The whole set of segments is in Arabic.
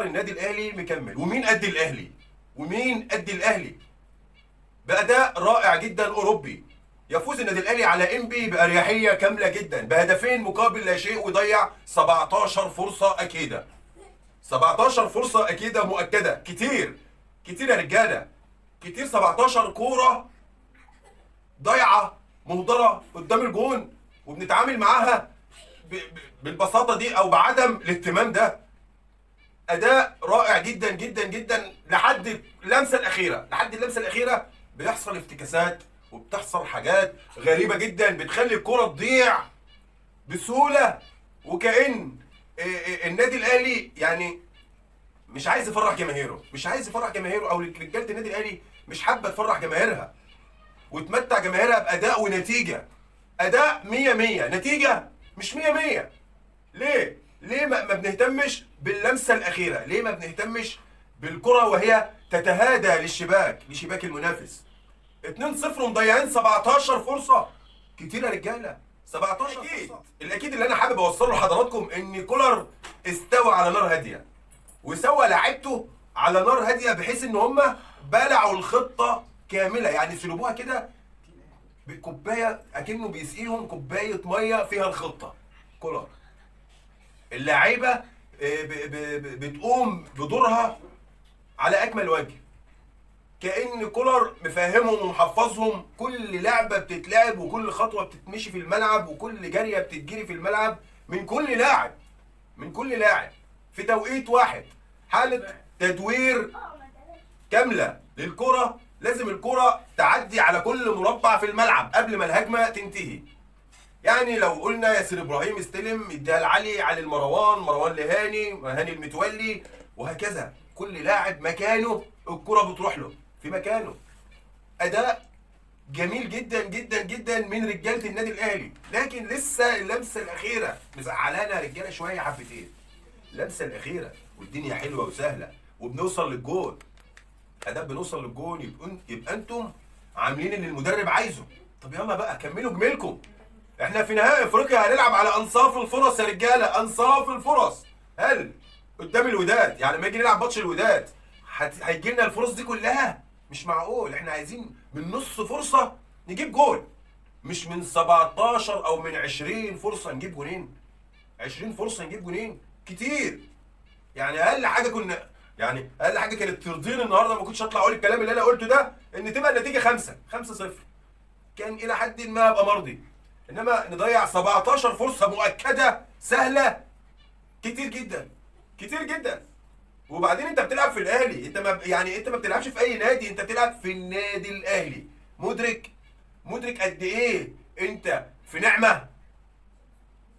النادي الاهلي مكمل. ومين قد الاهلي؟ ومين قد الاهلي؟ باداء رائع جدا اوروبي. يفوز النادي الاهلي على انبي باريحيه كامله جدا بهدفين مقابل لا شيء، ويضيع 17 فرصه اكيده. 17 فرصه اكيده مؤكده. كتير كتير يا رجاله، كتير. 17 كوره ضايعه مهدره قدام الجون، وبنتعامل معاها بالبساطه دي او بعدم الاهتمام ده. اداء رائع جدا جدا جدا لحد اللمسه الاخيره. لحد اللمسه الاخيره بيحصل افتكاسات وبتحصل حاجات غريبه جدا بتخلي الكره تضيع بسهوله، وكأن النادي الاهلي يعني مش عايز يفرح جماهيره، مش عايز يفرح جماهيره، او رجاله النادي الاهلي مش حابه تفرح جماهيرها وتمتع جماهيرها باداء ونتيجه. اداء 100 نتيجه مش 100. ليه؟ ليه ما بنهتمش باللمسه الاخيره؟ ليه ما بنهتمش بالكره وهي تتهادى لشباك المنافس؟ 2-0 ومضيعين 17 فرصه. كتير يا رجاله، 17 أكيد. فرصه. الاكيد اللي انا حابب اوصله لحضراتكم ان كولر استوى على نار هاديه، وسوى لاعيبته على نار هاديه، بحيث ان هم بلعوا الخطه كامله. يعني سلبوها كده بكوبايه، اكنه بيسقيهم كوبايه ميه فيها الخطه. كولر اللعيبه بتقوم بدورها على اكمل وجه، كأن كولر مفهمهم ومحفظهم كل لعبه بتتلعب، وكل خطوه بتتمشي في الملعب، وكل جاريه بتتجري في الملعب من كل لاعب، من كل لاعب في توقيت واحد. حاله تدوير كامله للكره. لازم الكره تعدي على كل مربع في الملعب قبل ما الهجمه تنتهي. يعني لو قلنا ياسر ابراهيم استلم، يديها لعلي، علي مروان لهاني، هاني المتولي، وهكذا. كل لاعب مكانه الكره بتروح له في مكانه. اداء جميل جدا جدا جدا من رجاله النادي الاهلي. لكن لسه اللمسه الاخيره مزعلانا رجاله شويه حبتين. اللمسه الاخيره والدنيا حلوه وسهله وبنوصل للجول. اداء بنوصل للجول، يبقى انتم عاملين اللي المدرب عايزه. طب يلا بقى كملوا جميلكم. احنا في نهائي افريقيا هنلعب على انصاف الفرص يا رجاله، انصاف الفرص. هل قدام الوداد، يعني لما يجي نلعب ماتش الوداد هيجي لنا الفرص دي كلها؟ مش معقول. احنا عايزين من نص فرصه نجيب جول، مش من 17 او من 20 فرصه نجيب جولين. 20 فرصه نجيب جولين كتير. يعني اقل حاجه كنا، يعني اقل حاجه كانت ترضيني النهارده، ما كنتش هطلع اقول الكلام اللي انا قلته ده، ان تبقى النتيجه 5-0 كان الى حد ما ابقى مرضي. انما نضيع 17 فرصه مؤكده سهله، كتير جدا كتير جدا. وبعدين انت بتلعب في الاهلي، انت ما يعني انت ما بتلعبش في اي نادي، انت بتلعب في النادي الاهلي. مدرك قد ايه انت في نعمه؟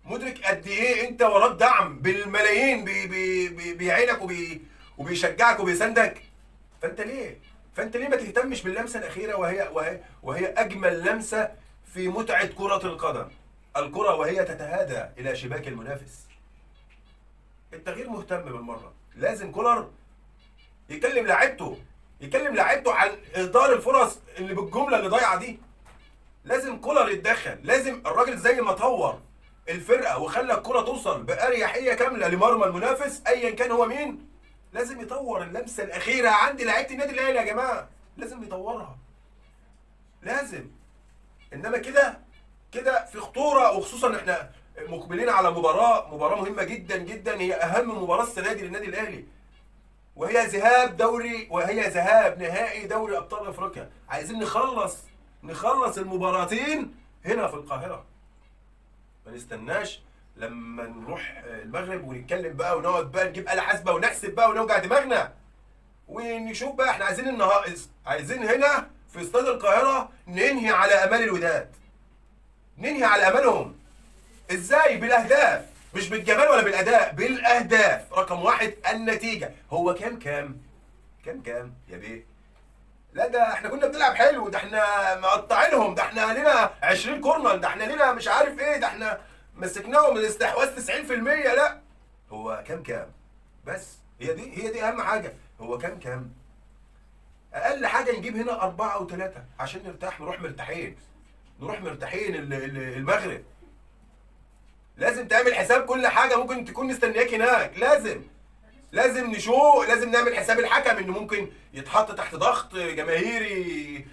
مدرك قد ايه انت وراك دعم بالملايين بيعينك وبيشجعك وبيساندك؟ فانت ليه ما تهتمش باللمسه الاخيره، وهي اجمل لمسه في متعه كره القدم؟ الكره وهي تتهادى الى شباك المنافس. التغيير مهتم بالمره. لازم كولر يكلم لاعيبته عن اهدار الفرص اللي بالجمله اللي ضايعه دي. لازم كولر يتدخل. لازم الراجل زي ما طور الفرقه وخلى الكره توصل باريحيه كامله لمرمى المنافس ايا كان هو مين، لازم يطور اللمسه الاخيره عند لعيبه النادي الاهلي يا جماعه. لازم يطورها، لازم. انما كده في خطوره. وخصوصا احنا مقبلين على مباراه مهمه جدا جدا، هي اهم مباراه السنه دي للنادي الاهلي، وهي ذهاب نهائي دوري ابطال افريقيا. عايزين نخلص المباراتين هنا في القاهره، ما نستناش لما نروح المغرب ونتكلم بقى ونقعد بقى نجيب آلة حاسبة ونحسب بقى ونوجع دماغنا ونشوف بقى. احنا عايزين هنا في استاد القاهرة ننهي على امال الوداد، ننهي على امالهم. ازاي؟ بالاهداف، مش بالجمال ولا بالاداء، بالاهداف. رقم واحد النتيجة. هو كام يا بيه؟ لا ده احنا كنا بنلعب حلو، ده احنا مقطعينهم، ده احنا لنا 20 كورنر، ده احنا لنا مش عارف ايه، ده احنا مسكناهم الاستحواذ 90%. لا، هو كام بس. هي دي اهم حاجه. هو كام. اقل حاجه نجيب هنا 4 أو 3 عشان نرتاح، نروح مرتاحين المغرب. لازم تعمل حساب كل حاجه ممكن تكون مستنياك هناك. لازم لازم نعمل حساب الحكم انه ممكن يتحط تحت ضغط جماهيري.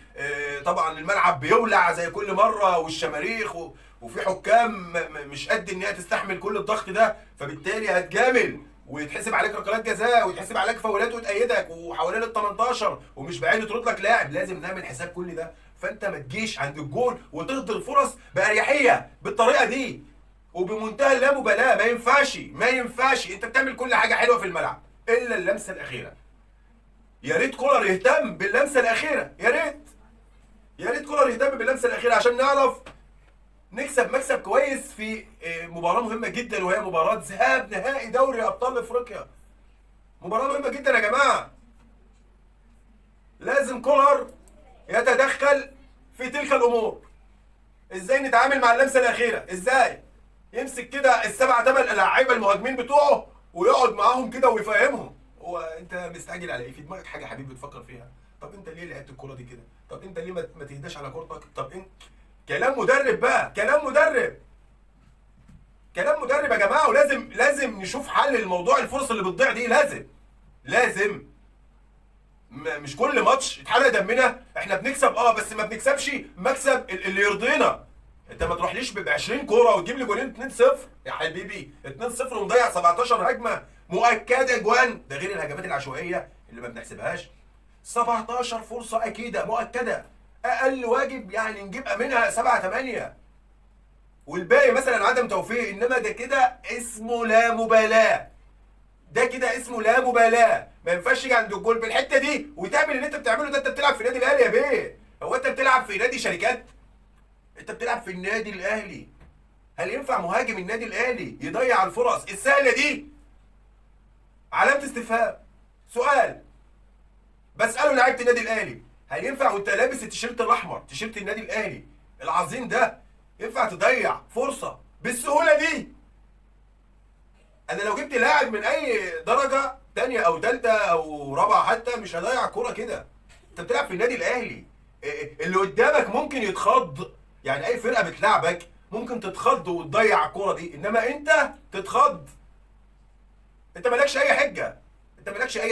طبعا الملعب بيولع زي كل مره والشماريخ وفي حكام مش قد ان هي تستحمل كل الضغط ده، فبالتالي هتجامل ويتحسب عليك ركلات جزاء ويتحسب عليك فاولات وتأيدك وحوالين ال 18 ومش بعيد يطرد لك لاعب. لازم نعمل حساب كل ده، فانت ما تجيش عند الجول وتهدر فرص بأريحية بالطريقه دي وبمنتهى اللامبالاه. ما ينفعش. انت بتعمل كل حاجه حلوه في الملعب الا اللمسه الاخيره. يا ريت كولر يهتم باللمسه الاخيره، يا ريت كولر يهتم باللمسه الاخيره عشان نعرف نكسب مكسب كويس في مباراه مهمه جدا، وهي مباراه ذهاب نهائي دوري ابطال افريقيا. مباراه مهمه جدا يا جماعه. لازم كولر يتدخل في تلك الامور. ازاي نتعامل مع اللمسه الاخيره؟ ازاي يمسك كده السبعة 8 لعيبه المهاجمين بتوعه ويقعد معاهم كده ويفهمهم؟ هو انت مستعجل على ايه؟ في دماغك حاجه حبيبي بتفكر فيها؟ طب انت ليه لعبت الكوره دي كده؟ طب انت ليه ما تهداش على كورتك؟ طب انت كلام مدرب بقى، كلام مدرب يا جماعه. ولازم نشوف حل للموضوع. الفرص اللي بتضيع دي لازم مش كل ماتش يتحرق دمنا. احنا بنكسب بس ما بنكسبش مكسب اللي يرضينا. انت ما تروحليش ب 20 كوره وتجيب لي جولين 2-0 يا حبيبي. 2-0 ومضيع 17 هجمه مؤكده اجوان، ده غير الهجمات العشوائيه اللي ما بنحسبهاش. 17 فرصه اكيده مؤكده، اقل واجب يعني نجيب منها 7 8 والباقي مثلا عدم توفيق. انما ده كده اسمه لا مبالاه. ما ينفعش تيجي عند الجول بالحته دي وتعمل اللي انت بتعمله ده. انت بتلعب في نادي الاهلي يا بيه. هو انت بتلعب في نادي شركات؟ انت بتلعب في النادي الاهلي. هل ينفع مهاجم النادي الاهلي يضيع الفرص السهله دي؟ علامه استفهام، سؤال بساله لعيبه النادي الاهلي. هل ينفع وانت لابس التيشيرت الاحمر، تيشيرت النادي الاهلي العظيم ده، ينفع تضيع فرصه بالسهوله دي؟ انا لو جبت لاعب من اي درجه تانية او تالتة او رابعه حتى مش هضيع كوره كده. انت بتلعب في النادي الاهلي. اللي قدامك ممكن يتخض، يعني اي فرقه بتلعبك ممكن تتخض وتضيع الكوره دي، انما انت تتخض. انت مالكش اي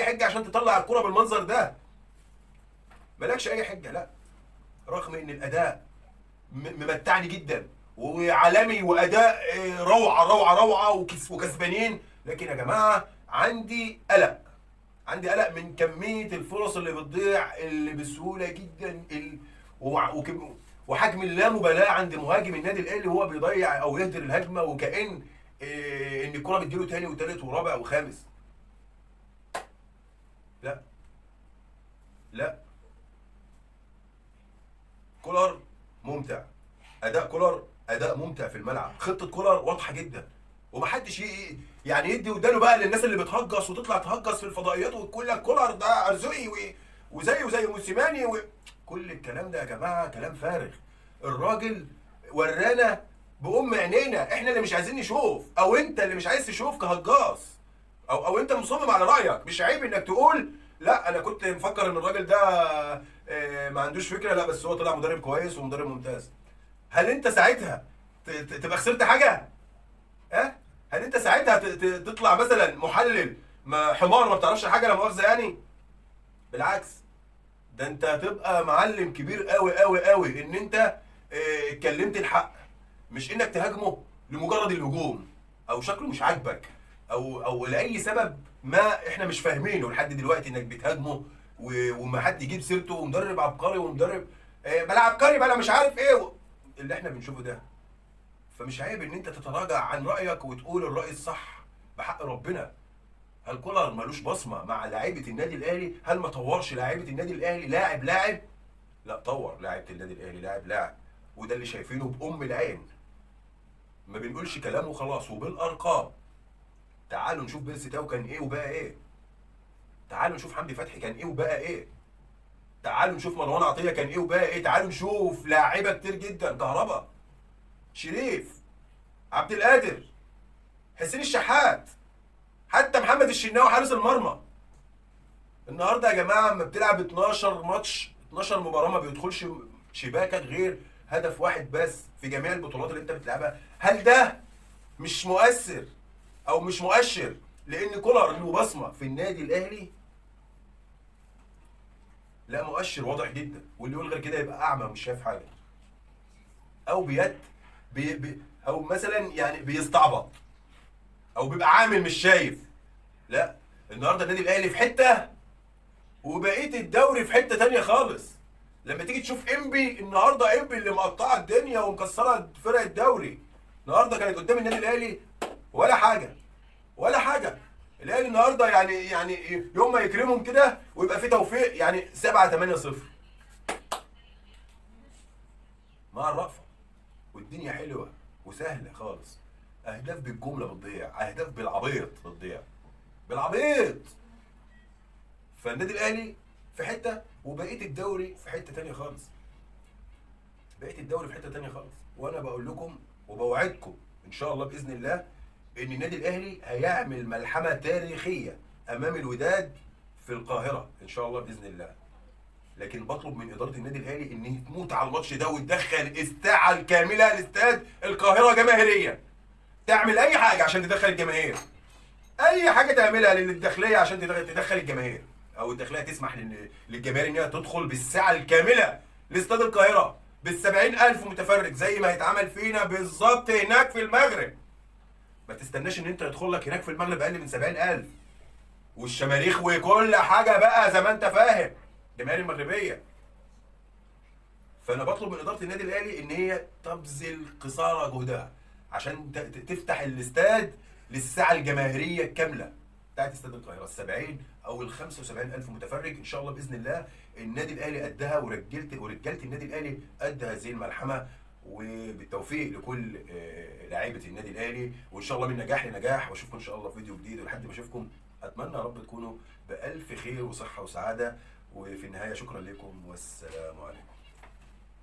حجه عشان تطلع الكوره بالمنظر ده. مالكش اي حجه، لا. رغم ان الاداء ممتعني جدا وعالمي واداء روعه وكسبانين، لكن يا جماعه عندي قلق من كميه الفرص اللي بتضيع اللي بسهوله جدا وحجم اللامبالاه عند مهاجم النادي الاهلي وهو بيضيع او يهدر الهجمه، وكأن ان الكره بتجيله تاني وتالت ورابع وخامس. لا كولر ممتع. اداء ممتع في الملعب. خطه كولر واضحه جدا ومحدش يعني يدي ودانه بقى للناس اللي بتهجص وتطلع تهجص في الفضائيات وتقول لك كولر ده ارزقي وزيه زي موسيماني كل الكلام ده يا جماعه كلام فارغ. الراجل ورانا بأم عينينا، احنا اللي مش عايزين نشوف، او انت اللي مش عايز تشوف كهجاص، او انت مصمم على رايك. مش عيب انك تقول لا انا كنت مفكر ان الراجل ده ما عندوش فكره، لا بس هو طلع مدرب كويس ومدرب ممتاز. هل انت ساعتها تبقى خسرت حاجه؟ هل انت ساعتها تطلع مثلا محلل حمار ما بتعرفش حاجه لا مؤاخذه يعني؟ بالعكس، ده انت هتبقى معلم كبير قوي ان انت اتكلمت الحق، مش انك تهاجمه لمجرد الهجوم او شكله مش عاجبك او لاي سبب ما احنا مش فاهمينه لحد دلوقتي، انك بتهاجمه وما حد يجيب سيرته ومدرب عبقري ومدرب بلا عبقري بلا مش عارف ايه اللي احنا بنشوفه ده. فمش عيب ان انت تتراجع عن رايك وتقول الراي الصح بحق ربنا. هل كولر ملوش بصمه مع لاعيبه النادي الاهلي؟ هل ما طورش لاعيبه النادي الاهلي لاعب؟ لا، طور لاعيبه النادي الاهلي لاعب، وده اللي شايفينه بأم العين. ما بنقولش كلام وخلاص، وبالارقام. تعالوا نشوف بيرسي تاو كان ايه وبقى ايه. تعالوا نشوف حمدي فتحي كان ايه وبقى ايه. تعالوا نشوف مروان عطيه كان ايه وبقى ايه. تعالوا نشوف لاعيبه كتير جدا، كهربا، شريف، عبد القادر، حسين الشحات، حتى محمد الشناوي حارس المرمى. النهارده يا جماعه اما بتلعب 12 ماتش 12 مباراه ما بيدخلش شباكك غير هدف واحد بس في جميع البطولات اللي انت بتلعبها. هل ده مش مؤثر او مش مؤشر لان كولر له بصمه في النادي الاهلي، لا مؤشر واضح جدا، واللي يقول غير كده يبقى اعمى مش شايف حاجه، او او مثلا يعني بيستعبط، او بيبقى عامل مش شايف. لا، النهارده النادي الاهلي في حته وبقيه الدوري في حته تانية خالص. لما تيجي تشوف انبي النهارده، انبي اللي مقطعه الدنيا ومكسره فرق الدوري، النهارده كانت قدام النادي الاهلي ولا حاجه، ولا حاجه. الاهلي النهارده يعني يوم ما يكرمهم كده ويبقى في توفيق، يعني 7-8-0 مع الرأفة، والدنيا حلوه وسهله خالص. اهداف بالجمله بتضيع، اهداف بالعبيط بتضيع، بالعبيط. فالنادي الاهلي في حته وبقيه الدوري في حته تانية خالص، بقيه الدوري في حته تانية خالص. وانا بقول لكم وبوعدكم ان شاء الله باذن الله ان النادي الاهلي هيعمل ملحمه تاريخيه امام الوداد في القاهره ان شاء الله باذن الله. لكن بطلب من اداره النادي الاهلي ان هي تموت على الماتش ده وتدخل الساعه الكامله لاستاد القاهره جماهيريا، تعمل اي حاجه عشان تدخل الجماهير، اي حاجه تعملها للداخليه عشان تدخل الجماهير، او الداخليه تسمح للجماهير ان هي تدخل بالساعه الكامله لاستاد القاهره بال70,000 متفرج، زي ما هيتعمل فينا بالظبط هناك في المغرب. ما تستناش ان انت يدخل لك هناك في المغرب اقل من 70,000، والشماريخ وكل حاجه بقى زي ما انت فاهم، الجماهير المغربيه. فانا بطلب من اداره النادي الاهلي ان هي تبذل قصارى جهدها عشان تفتح الاستاد للساعه الجماهيريه الكامله بتاعت استاد القاهره، ال70 او ال75,000 متفرج ان شاء الله باذن الله. النادي الاهلي قدها، ورجاله النادي الاهلي قد هذه الملحمه. وبالتوفيق لكل لاعيبه النادي الاهلي، وان شاء الله من نجاح لنجاح. واشوفكم ان شاء الله في فيديو جديد، ولحد ما اشوفكم اتمنى يا رب تكونوا بالف خير وصحه وسعاده. وفي النهايه شكرا لكم والسلام عليكم.